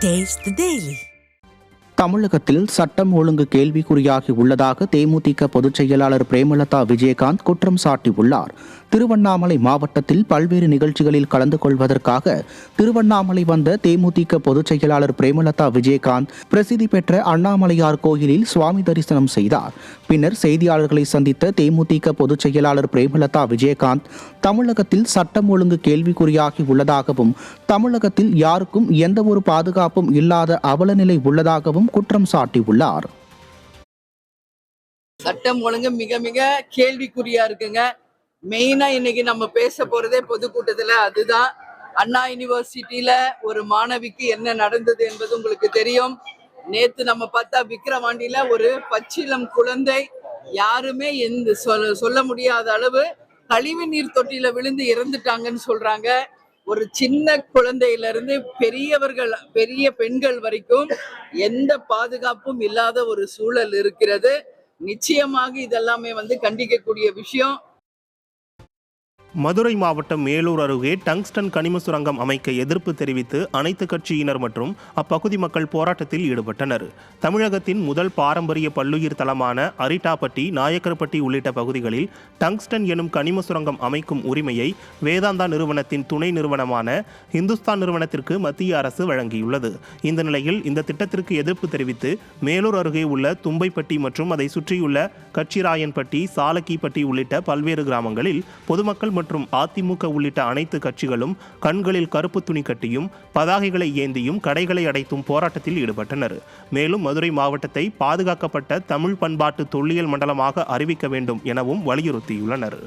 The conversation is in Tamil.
Taste the Daily. தமிழகத்தில் சட்டம் ஒழுங்கு கேள்விக்குறியாகி உள்ளதாக தேமுதிக பொதுச் செயலாளர் பிரேமலதா விஜயகாந்த் குற்றம் சாட்டியுள்ளார். திருவண்ணாமலை மாவட்டத்தில் பல்வேறு நிகழ்ச்சிகளில் கலந்து கொள்வதற்காக திருவண்ணாமலை வந்த தேமுதிக பொதுச் செயலாளர் பிரேமலதா விஜயகாந்த் பிரசித்தி பெற்ற அண்ணாமலையார் கோயிலில் சுவாமி தரிசனம் செய்தார். பின்னர் செய்தியாளர்களை சந்தித்த தேமுதிக பொதுச் செயலாளர் பிரேமலதா விஜயகாந்த் தமிழகத்தில் சட்டம் ஒழுங்கு கேள்விக்குறியாகி உள்ளதாகவும் தமிழகத்தில் யாருக்கும் எந்த ஒரு பாதுகாப்பும் இல்லாத அவலநிலை உள்ளதாகவும் குற்றம் சாட்டியுள்ளார். சட்டம் ஒழுங்கு மிக மிக கேள்விக்குறியா இருக்குங்க. மெயினா இன்னைக்கு நம்ம பேச போறதே பொதுக்கூட்டத்துல அதுதான். அண்ணா யூனிவர்சிட்டியில ஒரு மாணவிக்கு என்ன நடந்தது என்பது உங்களுக்கு தெரியும். நேத்து நம்ம பார்த்தா விக்கிரவாண்டியில ஒரு பச்சிளம் குழந்தை யாருமே சொல்ல முடியாத அளவு கழிவு நீர் தொட்டியில விழுந்து இறந்துட்டாங்கன்னு சொல்றாங்க. ஒரு சின்ன குழந்தையில இருந்து பெரியவர்கள், பெரிய பெண்கள் வரைக்கும் எந்த பாதுகாப்பும் இல்லாத ஒரு சூழல் இருக்கிறது. நிச்சயமாக இதெல்லாமே கண்டிக்கக்கூடிய விஷயம். மதுரை மாவட்டம் மேலூர் அருகே டங்ஸ்டன் கனிம சுரங்கம் அமைக்க எதிர்ப்பு தெரிவித்து அனைத்து கட்சியினர் மற்றும் அப்பகுதி மக்கள் போராட்டத்தில் ஈடுபட்டனர். தமிழகத்தின் முதல் பாரம்பரிய பல்லுயிர் தலமான அரிட்டாப்பட்டி, நாயக்கர்பட்டி உள்ளிட்ட பகுதிகளில் டங்ஸ்டன் எனும் கனிம சுரங்கம் அமைக்கும் உரிமையை வேதாந்தா நிறுவனத்தின் துணை நிறுவனமான இந்துஸ்தான் நிறுவனத்திற்கு மத்திய அரசு வழங்கியுள்ளது. இந்த நிலையில் இந்த திட்டத்திற்கு எதிர்ப்பு தெரிவித்து மேலூர் அருகே உள்ள தும்பைப்பட்டி மற்றும் அதை சுற்றியுள்ள கச்சிராயன்பட்டி, சாலக்கிப்பட்டி உள்ளிட்ட பல்வேறு கிராமங்களில் பொதுமக்கள் மற்றும் அதிமுக உள்ளிட்ட அனைத்து கட்சிகளும் கண்களில் கருப்பு துணி கட்டியும் பதாகைகளை ஏந்தியும் கடைகளை அடைத்தும் போராட்டத்தில் ஈடுபட்டனர். மேலும் மதுரை மாவட்டத்தை பாதுகாக்கப்பட்ட தமிழ் பண்பாட்டு தொல்லியல் மண்டலமாக அறிவிக்க வேண்டும் எனவும் வலியுறுத்தியுள்ளனர்.